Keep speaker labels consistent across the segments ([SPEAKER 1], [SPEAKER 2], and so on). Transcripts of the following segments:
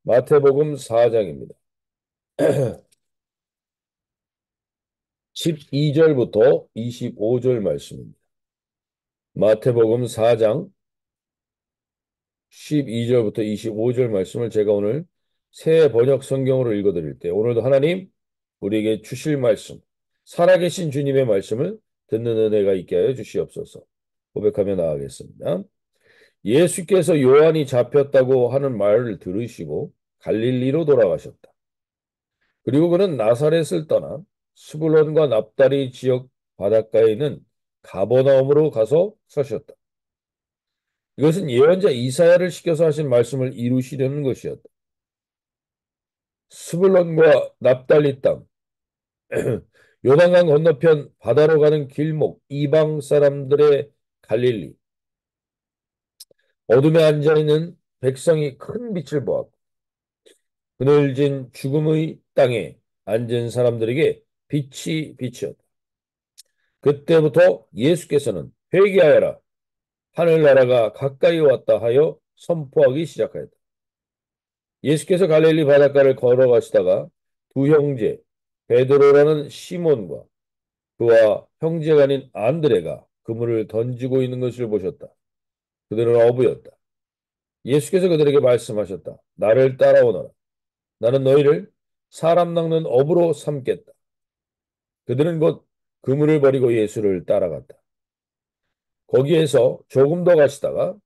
[SPEAKER 1] 마태복음 4장입니다. 12절부터 25절 말씀입니다. 마태복음 4장 12절부터 25절 말씀을 제가 오늘 새 번역 성경으로 읽어드릴 때 오늘도 하나님 우리에게 주실 말씀, 살아계신 주님의 말씀을 듣는 은혜가 있게 하여 주시옵소서. 고백하며 나아가겠습니다. 예수께서 요한이 잡혔다고 하는 말을 들으시고 갈릴리로 돌아가셨다. 그리고 그는 나사렛을 떠나 스불론과 납달리 지역 바닷가에 있는 가버나움으로 가서 서셨다. 이것은 예언자 이사야를 시켜서 하신 말씀을 이루시려는 것이었다. 스불론과 납달리 땅, 요단강 건너편 바다로 가는 길목, 이방 사람들의 갈릴리, 어둠에 앉아있는 백성이 큰 빛을 보았고 그늘진 죽음의 땅에 앉은 사람들에게 빛이 비치었다. 그때부터 예수께서는 회개하여라, 하늘나라가 가까이 왔다 하여 선포하기 시작하였다. 예수께서 갈릴리 바닷가를 걸어가시다가 두 형제 베드로라는 시몬과 그와 형제가 아닌 안드레가 그물을 던지고 있는 것을 보셨다. 그들은 어부였다. 예수께서 그들에게 말씀하셨다. 나를 따라오너라. 나는 너희를 사람 낚는 어부로 삼겠다. 그들은 곧 그물을 버리고 예수를 따라갔다. 거기에서 조금 더 가시다가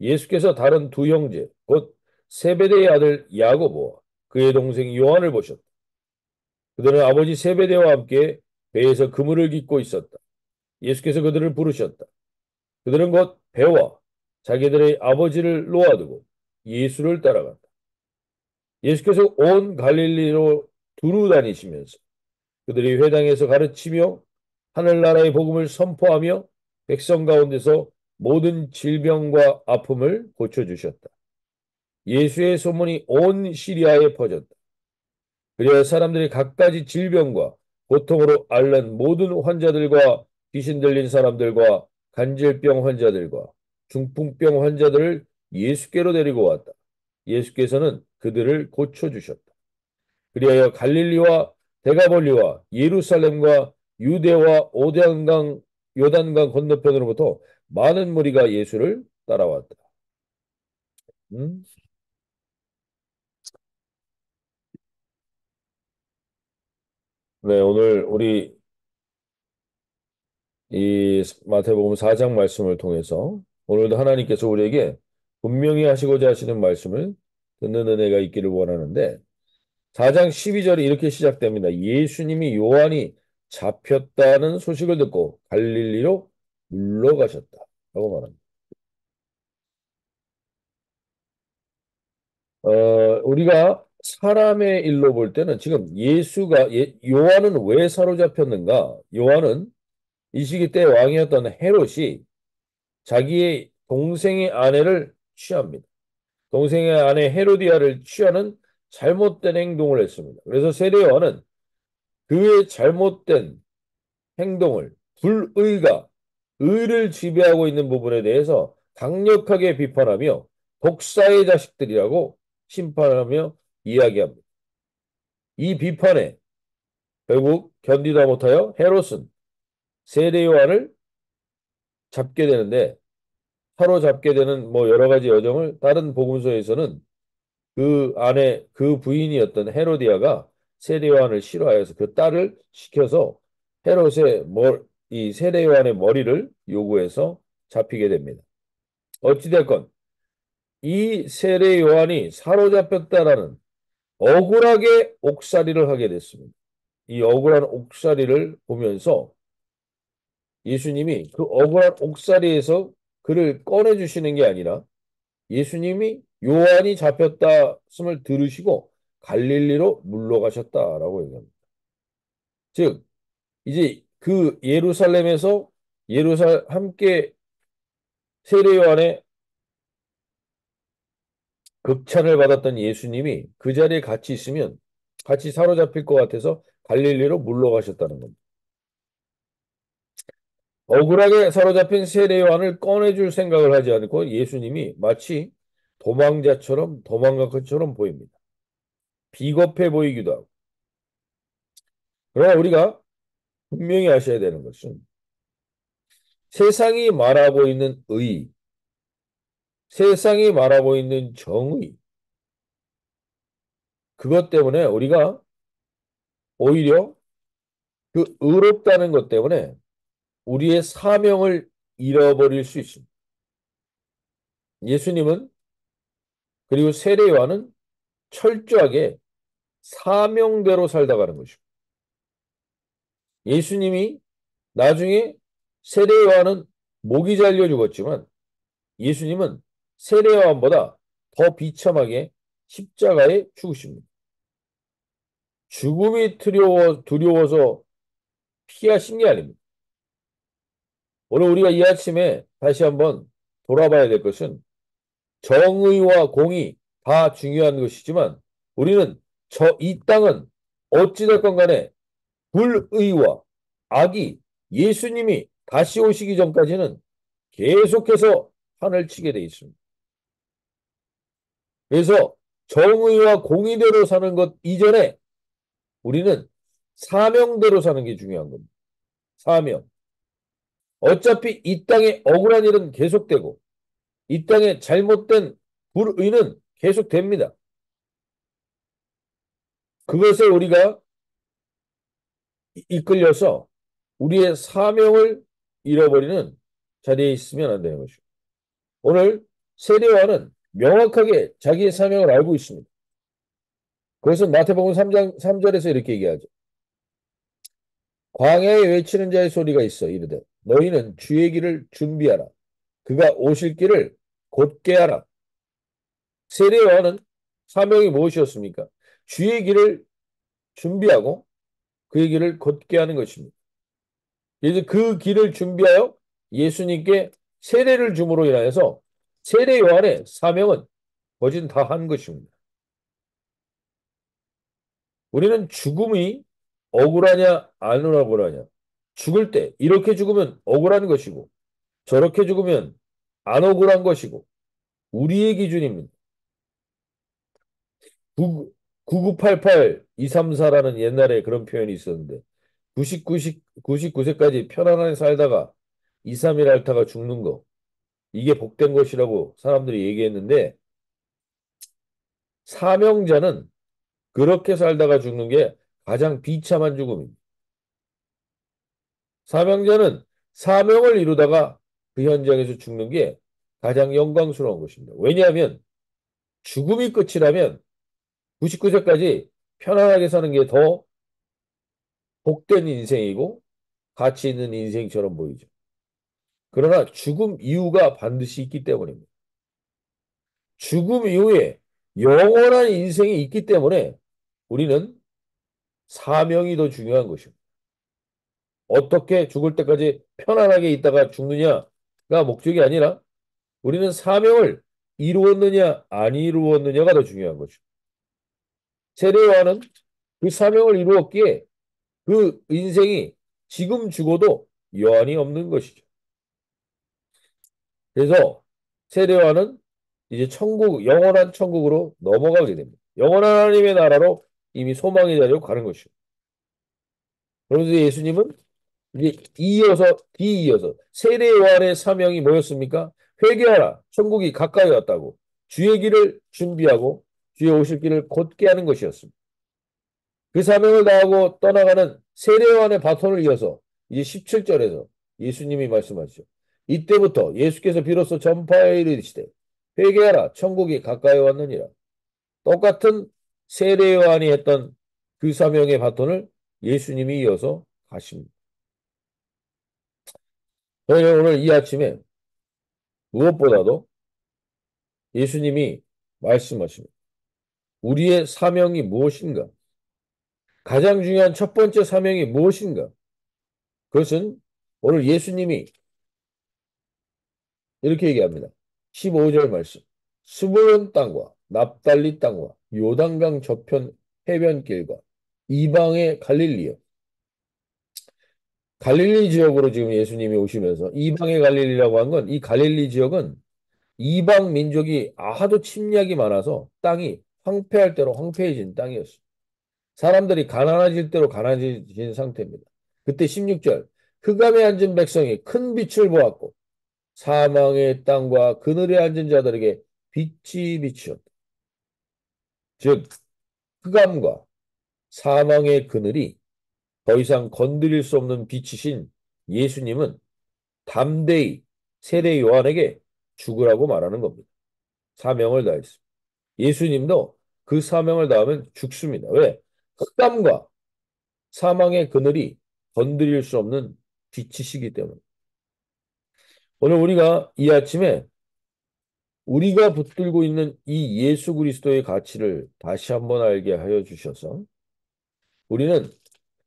[SPEAKER 1] 예수께서 다른 두 형제, 곧 세베대의 아들 야고보와 그의 동생 요한을 보셨다. 그들은 아버지 세베대와 함께 배에서 그물을 깃고 있었다. 예수께서 그들을 부르셨다. 그들은 곧 배와 자기들의 아버지를 놓아두고 예수를 따라갔다. 예수께서 온 갈릴리로 두루 다니시면서 그들이 회당에서 가르치며 하늘나라의 복음을 선포하며 백성 가운데서 모든 질병과 아픔을 고쳐주셨다. 예수의 소문이 온 시리아에 퍼졌다. 그리하여 사람들이 갖가지 질병과 고통으로 앓는 모든 환자들과 귀신 들린 사람들과 간질병 환자들과 중풍병 환자들을 예수께로 데리고 왔다. 예수께서는 그들을 고쳐주셨다. 그리하여 갈릴리와 데가볼리와 예루살렘과 유대와 오대강 요단강 건너편으로부터 많은 무리가 예수를 따라왔다. 음? 네, 오늘 우리 이 마태복음 4장 말씀을 통해서 오늘도 하나님께서 우리에게 분명히 하시고자 하시는 말씀을 듣는 은혜가 있기를 원하는데 4장 12절이 이렇게 시작됩니다. 예수님이 요한이 잡혔다는 소식을 듣고 갈릴리로 물러가셨다. 라고 말합니다. 우리가 사람의 일로 볼 때는 지금 요한은 왜 사로잡혔는가? 요한은 이 시기 때 왕이었던 헤롯이 자기의 동생의 아내를 취합니다. 동생의 아내 헤로디아를 취하는 잘못된 행동을 했습니다. 그래서 세례요한은 그의 잘못된 행동을 불의가 의를 지배하고 있는 부분에 대해서 강력하게 비판하며 독사의 자식들이라고 심판하며 이야기합니다. 이 비판에 결국 견디다 못하여 헤롯은 세례 요한을 잡게 되는데 사로잡게 되는 뭐 여러 가지 여정을 다른 복음서에서는 그 안에 그 부인이었던 헤로디아가 세례 요한을 싫어하여서 그 딸을 시켜서 헤롯의 이 세례 요한의 머리를 요구해서 잡히게 됩니다. 어찌됐건 이 세례 요한이 사로잡혔다라는 억울하게 옥살이를 하게 됐습니다. 이 억울한 옥살이를 보면서 예수님이 그 억울한 옥살이에서 그를 꺼내주시는 게 아니라 예수님이 요한이 잡혔다음을 들으시고 갈릴리로 물러가셨다라고 얘기합니다. 즉 이제 그 예루살렘에서 함께 세례 요한의 극찬을 받았던 예수님이 그 자리에 같이 있으면 같이 사로잡힐 것 같아서 갈릴리로 물러가셨다는 겁니다. 억울하게 사로잡힌 세례 요한을 꺼내줄 생각을 하지 않고 예수님이 마치 도망자처럼 도망간 것처럼 보입니다. 비겁해 보이기도 하고. 그러나 우리가 분명히 아셔야 되는 것은 세상이 말하고 있는 의, 세상이 말하고 있는 정의, 그것 때문에 우리가 오히려 그 의롭다는 것 때문에 우리의 사명을 잃어버릴 수 있습니다. 예수님은 그리고 세례요한은 철저하게 사명대로 살다 가는 것이고 예수님이 나중에 세례요한은 목이 잘려 죽었지만 예수님은 세례요한보다 더 비참하게 십자가에 죽으십니다. 죽음이 두려워서 피하신 게 아닙니다. 오늘 우리가 이 아침에 다시 한번 돌아봐야 될 것은 정의와 공의 다 중요한 것이지만 우리는 이 땅은 어찌됐건 간에 불의와 악이 예수님이 다시 오시기 전까지는 계속해서 판을 치게 돼 있습니다. 그래서 정의와 공의대로 사는 것 이전에 우리는 사명대로 사는 게 중요한 겁니다. 사명. 어차피 이 땅에 억울한 일은 계속되고 이 땅에 잘못된 불의는 계속됩니다. 그것에 우리가 이끌려서 우리의 사명을 잃어버리는 자리에 있으면 안 되는 것이죠. 오늘 세례요한은 명확하게 자기의 사명을 알고 있습니다. 그것은 마태복음 3장 3절에서 이렇게 얘기하죠. 광야에 외치는 자의 소리가 있어 이르되 너희는 주의 길을 준비하라. 그가 오실 길을 곧게 하라. 세례요한은 사명이 무엇이었습니까? 주의 길을 준비하고 그의 길을 곧게 하는 것입니다. 그래서 그 길을 준비하여 예수님께 세례를 줌으로 인하여서 세례 요한의 사명은 거진 다 한 것입니다. 우리는 죽음이 억울하냐 안 억울하냐 죽을 때 이렇게 죽으면 억울한 것이고 저렇게 죽으면 안 억울한 것이고 우리의 기준입니다. 9988 234라는 옛날에 그런 표현이 있었는데 99세까지 편안하게 살다가 2, 3일 앓다가 죽는 거 이게 복된 것이라고 사람들이 얘기했는데 사명자는 그렇게 살다가 죽는 게 가장 비참한 죽음입니다. 사명자는 사명을 이루다가 그 현장에서 죽는 게 가장 영광스러운 것입니다. 왜냐하면 죽음이 끝이라면 99세까지 편안하게 사는 게 더 복된 인생이고 가치 있는 인생처럼 보이죠. 그러나 죽음 이후가 반드시 있기 때문입니다. 죽음 이후에 영원한 인생이 있기 때문에 우리는 사명이 더 중요한 것입니다. 어떻게 죽을 때까지 편안하게 있다가 죽느냐가 목적이 아니라 우리는 사명을 이루었느냐 안 이루었느냐가 더 중요한 거죠. 세례요한은 그 사명을 이루었기에 그 인생이 지금 죽어도 여한이 없는 것이죠. 그래서 세례요한은 이제 영원한 천국으로 넘어가게 됩니다. 영원한 하나님의 나라로 이미 소망의 자리로 가는 것이죠. 그러면서 예수님은 이제 뒤이어서 세례 요한의 사명이 뭐였습니까? 회개하라. 천국이 가까이 왔다고. 주의 길을 준비하고 주의 오실 길을 곧게 하는 것이었습니다. 그 사명을 다하고 떠나가는 세례 요한의 바톤을 이어서 이제 17절에서 예수님이 말씀하시죠. 이때부터 예수께서 비로소 전파에 이르시되 회개하라. 천국이 가까이 왔느니라. 똑같은 세례 요한이 했던 그 사명의 바톤을 예수님이 이어서 가십니다. 저희는 오늘 이 아침에 무엇보다도 예수님이 말씀하십니다. 우리의 사명이 무엇인가? 가장 중요한 첫 번째 사명이 무엇인가? 그것은 오늘 예수님이 이렇게 얘기합니다. 15절 말씀. 스불론 땅과 납달리 땅과 요단강 저편 해변길과 이방의 갈릴리요. 갈릴리 지역으로 지금 예수님이 오시면서 이방의 갈릴리라고 한 건 이 갈릴리 지역은 이방 민족이 하도 침략이 많아서 땅이 황폐할 대로 황폐해진 땅이었습니다. 사람들이 가난해질 대로 가난해진 상태입니다. 그때 16절 흑암에 앉은 백성이 큰 빛을 보았고 사망의 땅과 그늘에 앉은 자들에게 빛이 비추었다. 즉 흑암과 사망의 그늘이 더 이상 건드릴 수 없는 빛이신 예수님은 담대히 세례 요한에게 죽으라고 말하는 겁니다. 사명을 다했습니다. 예수님도 그 사명을 다하면 죽습니다. 왜? 흑암과 사망의 그늘이 건드릴 수 없는 빛이시기 때문에. 오늘 우리가 이 아침에 우리가 붙들고 있는 이 예수 그리스도의 가치를 다시 한번 알게 하여 주셔서 우리는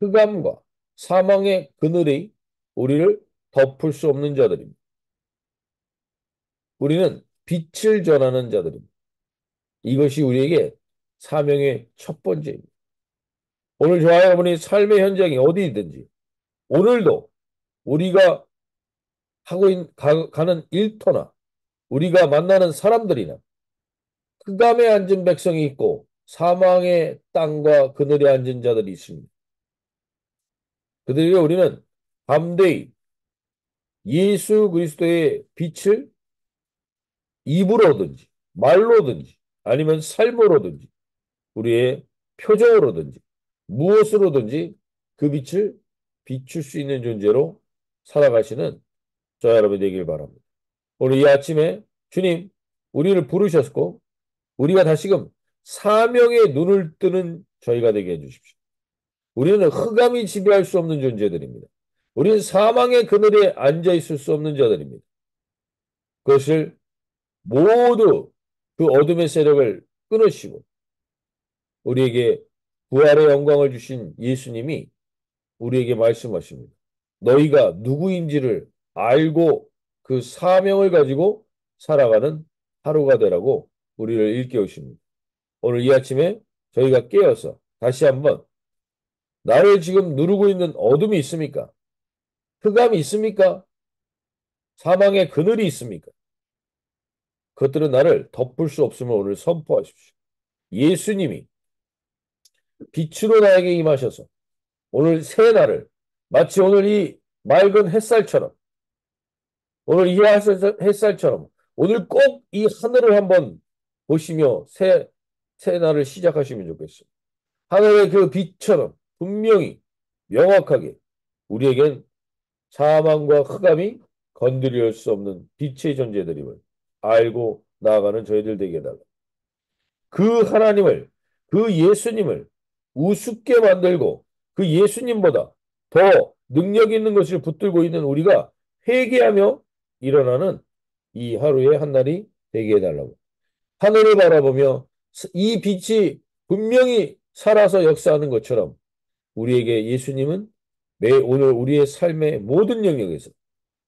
[SPEAKER 1] 흑암과 사망의 그늘이 우리를 덮을 수 없는 자들입니다. 우리는 빛을 전하는 자들입니다. 이것이 우리에게 사명의 첫 번째입니다. 오늘 저와 여러분이 삶의 현장이 어디든지 오늘도 우리가 가는 일터나 우리가 만나는 사람들이나 흑암에 앉은 백성이 있고 사망의 땅과 그늘에 앉은 자들이 있습니다. 그들에게 우리는 담대히 예수 그리스도의 빛을 입으로든지 말로든지 아니면 삶으로든지 우리의 표정으로든지 무엇으로든지 그 빛을 비출 수 있는 존재로 살아가시는 저와 여러분이 되길 바랍니다. 오늘 이 아침에 주님 우리를 부르셨고 우리가 다시금 사명의 눈을 뜨는 저희가 되게 해주십시오. 우리는 흑암이 지배할 수 없는 존재들입니다. 우리는 사망의 그늘에 앉아 있을 수 없는 자들입니다. 그것을 모두 그 어둠의 세력을 끊으시고 우리에게 부활의 영광을 주신 예수님이 우리에게 말씀하십니다. 너희가 누구인지를 알고 그 사명을 가지고 살아가는 하루가 되라고 우리를 일깨우십니다. 오늘 이 아침에 저희가 깨어서 다시 한번 나를 지금 누르고 있는 어둠이 있습니까? 흑암이 있습니까? 사망의 그늘이 있습니까? 그것들은 나를 덮을 수 없음을 오늘 선포하십시오. 예수님이 빛으로 나에게 임하셔서 오늘 새 날을 마치 오늘 이 맑은 햇살처럼 오늘 이 햇살처럼 오늘 꼭 이 하늘을 한번 보시며 새 날을 시작하시면 좋겠어요. 하늘의 그 빛처럼 분명히 명확하게 우리에겐 사망과 흑암이 건드릴 수 없는 빛의 존재들임을 알고 나아가는 저희들 되게 해달라. 그 하나님을, 그 예수님을 우습게 만들고 그 예수님보다 더 능력 있는 것을 붙들고 있는 우리가 회개하며 일어나는 이 하루의 한 날이 되게 해달라고. 하늘을 바라보며 이 빛이 분명히 살아서 역사하는 것처럼 우리에게 예수님은 매 오늘 우리의 삶의 모든 영역에서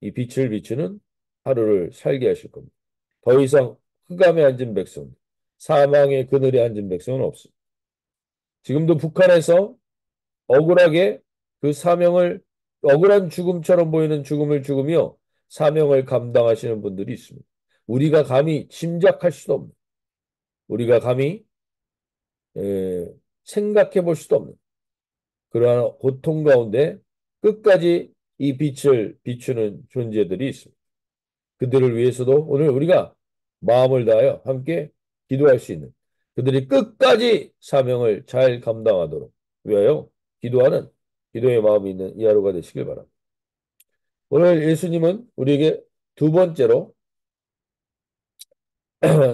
[SPEAKER 1] 이 빛을 비추는 하루를 살게 하실 겁니다. 더 이상 흑암에 앉은 백성, 사망의 그늘에 앉은 백성은 없습니다. 지금도 북한에서 억울하게 그 사명을 억울한 죽음처럼 보이는 죽음을 죽으며 사명을 감당하시는 분들이 있습니다. 우리가 감히 짐작할 수도 없는, 우리가 감히 에, 생각해 볼 수도 없는 그러한 고통 가운데 끝까지 이 빛을 비추는 존재들이 있습니다. 그들을 위해서도 오늘 우리가 마음을 다하여 함께 기도할 수 있는 그들이 끝까지 사명을 잘 감당하도록 위하여 기도하는 기도의 마음이 있는 이 하루가 되시길 바랍니다. 오늘 예수님은 우리에게 두 번째로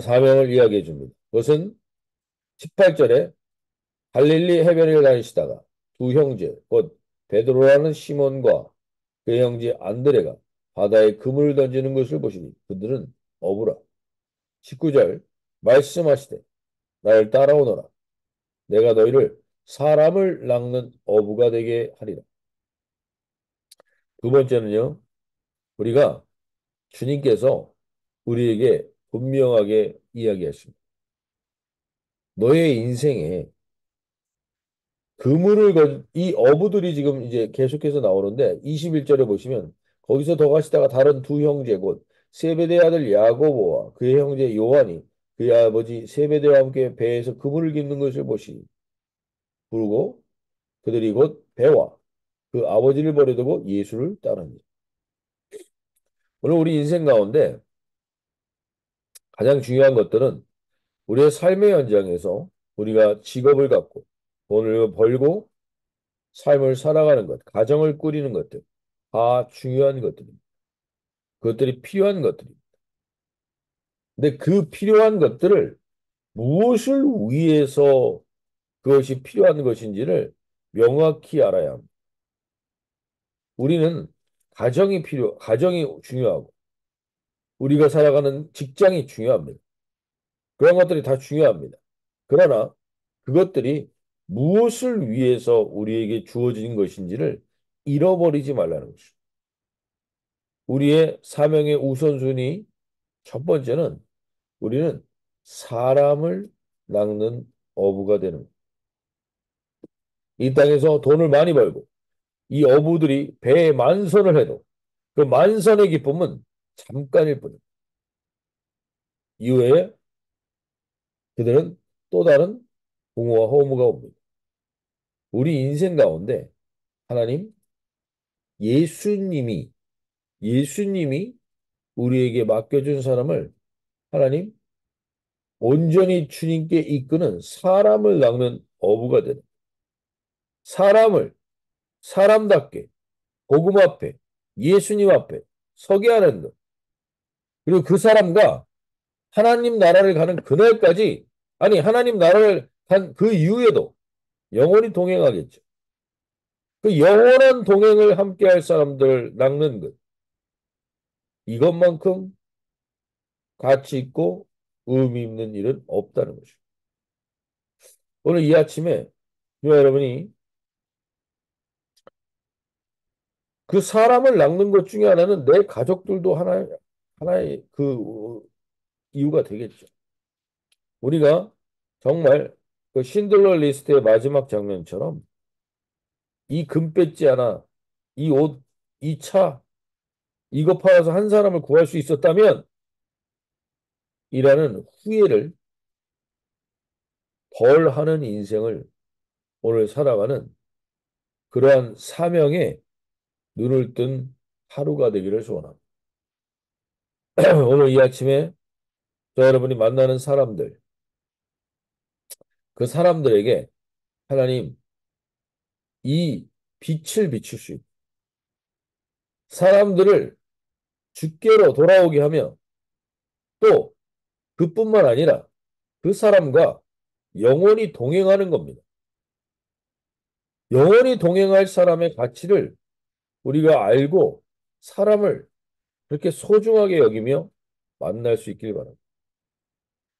[SPEAKER 1] 사명을 이야기해 줍니다. 그것은 18절에 갈릴리 해변을 다니시다가 두 형제 곧 베드로라는 시몬과 그의 형제 안드레가 바다에 그물을 던지는 것을 보시니 그들은 어부라. 19절 말씀하시되 나를 따라오너라. 내가 너희를 사람을 낚는 어부가 되게 하리라. 두 번째는요. 우리가 주님께서 우리에게 분명하게 이야기하십니다. 너의 인생에 이 어부들이 지금 이제 계속해서 나오는데 21절에 보시면 거기서 더 가시다가 다른 두 형제 곧 세베대 아들 야고보와 그의 형제 요한이 그의 아버지 세베대와 함께 배에서 그물을 깁는 것을 보시니 부르고 그들이 곧 배와 그 아버지를 버려두고 예수를 따르니. 오늘 우리 인생 가운데 가장 중요한 것들은 우리의 삶의 현장에서 우리가 직업을 갖고 돈을 벌고 삶을 살아가는 것, 가정을 꾸리는 것들 다 중요한 것들입니다. 그것들이 필요한 것들입니다. 근데 그 필요한 것들을 무엇을 위해서 그것이 필요한 것인지를 명확히 알아야 합니다. 우리는 가정이 중요하고 우리가 살아가는 직장이 중요합니다. 그런 것들이 다 중요합니다. 그러나 그것들이 무엇을 위해서 우리에게 주어진 것인지를 잃어버리지 말라는 것이죠. 우리의 사명의 우선순위 첫 번째는 우리는 사람을 낚는 어부가 되는 거예요. 이 땅에서 돈을 많이 벌고 이 어부들이 배에 만선을 해도 그 만선의 기쁨은 잠깐일 뿐입니다. 이후에 그들은 또 다른 공허와 허무가 옵니다. 우리 인생 가운데 하나님, 예수님이, 예수님이 우리에게 맡겨준 사람을 하나님 온전히 주님께 이끄는 사람을 낚는 어부가 되는 사람을 사람답게 복음 앞에 예수님 앞에 서게 하는 것. 그리고 그 사람과 하나님 나라를 가는 그날까지 아니 하나님 나라를 간 그 이후에도 영원히 동행하겠죠. 그 영원한 동행을 함께 할 사람들 낚는 것. 이것만큼 가치 있고 의미 있는 일은 없다는 것이죠. 오늘 이 아침에 저와 여러분이 그 사람을 낚는 것 중에 하나는 내 가족들도 하나의 그 이유가 되겠죠. 우리가 정말 그 신들러 리스트의 마지막 장면처럼 이 금배지 하나, 이 옷, 이 차, 이거 팔아서 한 사람을 구할 수 있었다면 이라는 후회를 덜 하는 인생을 오늘 살아가는 그러한 사명에 눈을 뜬 하루가 되기를 소원합니다. 오늘 이 아침에 저 여러분이 만나는 사람들, 그 사람들에게 하나님 이 빛을 비출 수 있고 사람들을 주께로 돌아오게 하며 또 그뿐만 아니라 그 사람과 영원히 동행하는 겁니다. 영원히 동행할 사람의 가치를 우리가 알고 사람을 그렇게 소중하게 여기며 만날 수 있길 바랍니다.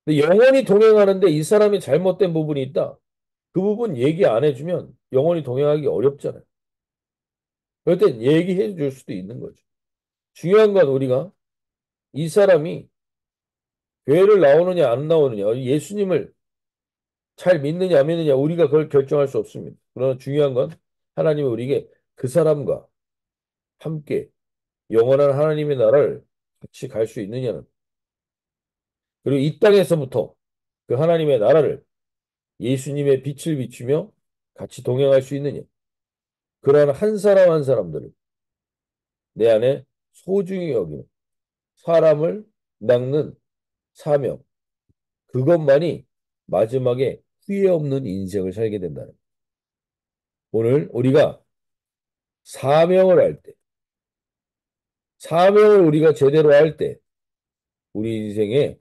[SPEAKER 1] 근데 영원히 동행하는데 이 사람이 잘못된 부분이 있다. 그 부분 얘기 안 해주면 영원히 동행하기 어렵잖아요. 그럴 땐 얘기해 줄 수도 있는 거죠. 중요한 건 우리가 이 사람이 교회를 나오느냐 안 나오느냐 예수님을 잘 믿느냐 안 믿느냐 우리가 그걸 결정할 수 없습니다. 그러나 중요한 건 하나님이 우리에게 그 사람과 함께 영원한 하나님의 나라를 같이 갈 수 있느냐는 그리고 이 땅에서부터 그 하나님의 나라를 예수님의 빛을 비추며 같이 동행할 수 있느냐 그러한 한 사람 한 사람들을 내 안에 소중히 여기는 사람을 낚는 사명 그것만이 마지막에 후회 없는 인생을 살게 된다는 오늘 우리가 사명을 할 때, 사명을 우리가 제대로 할 때, 우리 인생에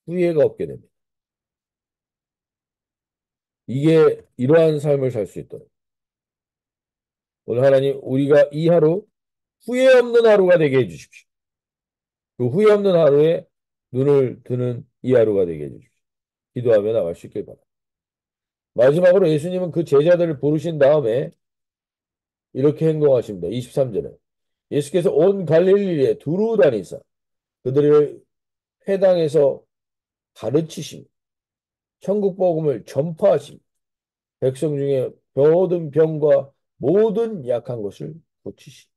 [SPEAKER 1] 후회가 없게 됩니다. 이게 이러한 삶을 살 수 있도록. 오늘 하나님, 우리가 이 하루 후회 없는 하루가 되게 해주십시오. 그 후회 없는 하루에 눈을 드는 이 하루가 되게 해주십시오. 기도하며 나갈 수 있길 바랍니다. 마지막으로 예수님은 그 제자들을 부르신 다음에 이렇게 행동하십니다. 23절에. 예수께서 온 갈릴리에 두루 다니사 그들을 회당에서 가르치시며 천국 복음을 전파하시며 백성 중에 모든 병과 모든 약한 것을 고치시.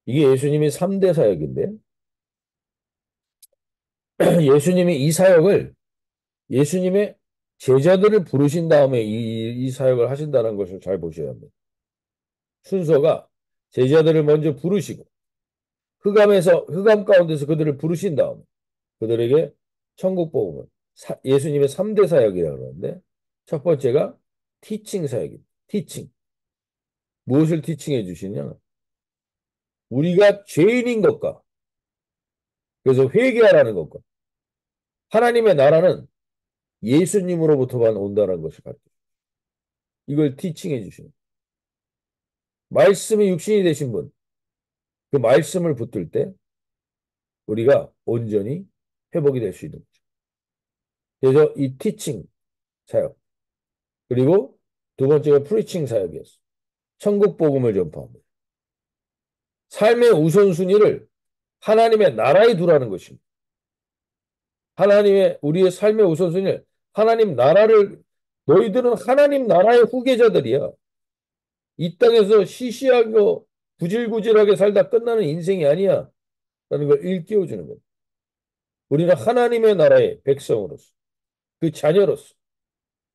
[SPEAKER 1] 이게 예수님의 3대 사역인데 예수님이 이 사역을 예수님의 제자들을 부르신 다음에 이 사역을 하신다는 것을 잘 보셔야 합니다. 순서가 제자들을 먼저 부르시고 흑암 가운데서 그들을 부르신 다음에 그들에게 천국 복음을 예수님의 3대 사역이라고 그러는데 첫 번째가 티칭 사역입니다. 티칭. 무엇을 티칭해 주시냐? 우리가 죄인인 것과 그래서 회개하라는 것과 하나님의 나라는 예수님으로부터만 온다는 것을 가르쳐. 이걸 티칭해 주시는. 말씀이 육신이 되신 분, 그 말씀을 붙들 때 우리가 온전히 회복이 될 수 있는 거죠. 그래서 이 티칭 사역, 그리고 두 번째가 프리칭 사역이었어요. 천국 복음을 전파합니다. 삶의 우선순위를 하나님의 나라에 두라는 것입니다. 우리의 삶의 우선순위를 하나님 나라를, 너희들은 하나님 나라의 후계자들이야. 이 땅에서 시시하고 구질구질하게 살다 끝나는 인생이 아니야. 라는 걸 일깨워주는 거예요. 우리는 하나님의 나라의 백성으로서, 그 자녀로서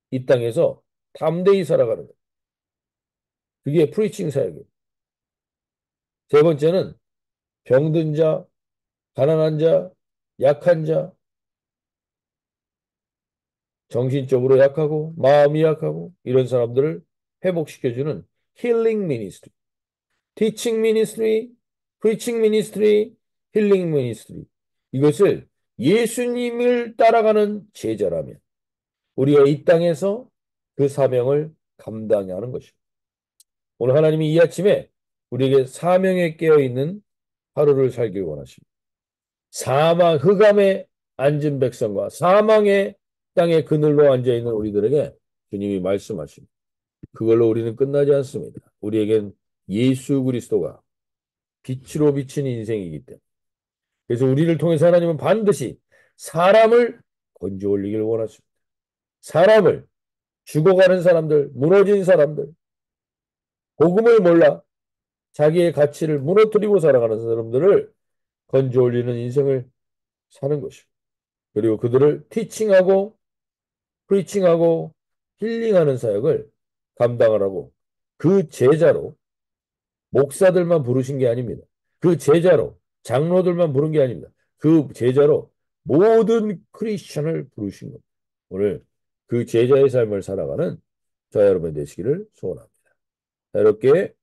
[SPEAKER 1] 이 땅에서 담대히 살아가는 거예요. 그게 프리칭 사역이에요. 세 번째는 병든 자, 가난한 자, 약한 자, 정신적으로 약하고 마음이 약하고 이런 사람들을 회복시켜주는 힐링 미니스트리, 티칭 미니스트리, 프리칭 미니스트리, 힐링 미니스트리. 이것을 예수님을 따라가는 제자라면 우리가 이 땅에서 그 사명을 감당해야 하는 것입니다. 오늘 하나님이 이 아침에 우리에게 사명에 깨어있는 하루를 살길 원하십니다. 흑암에 앉은 백성과 사망의 땅의 그늘로 앉아있는 우리들에게 주님이 말씀하십니다. 그걸로 우리는 끝나지 않습니다. 우리에겐 예수 그리스도가 빛으로 비친 인생이기 때문에. 그래서 우리를 통해서 하나님은 반드시 사람을 건져 올리길 원하십니다. 사람을, 죽어가는 사람들, 무너진 사람들, 복음을 몰라 자기의 가치를 무너뜨리고 살아가는 사람들을 건져 올리는 인생을 사는 것입니다. 그리고 그들을 티칭하고 프리칭하고 힐링하는 사역을 감당하라고 그 제자로 목사들만 부르신 게 아닙니다. 그 제자로 장로들만 부른 게 아닙니다. 그 제자로 모든 크리스천을 부르신 겁니다. 오늘 그 제자의 삶을 살아가는 저와 여러분 되시기를 소원합니다. 자, 이렇게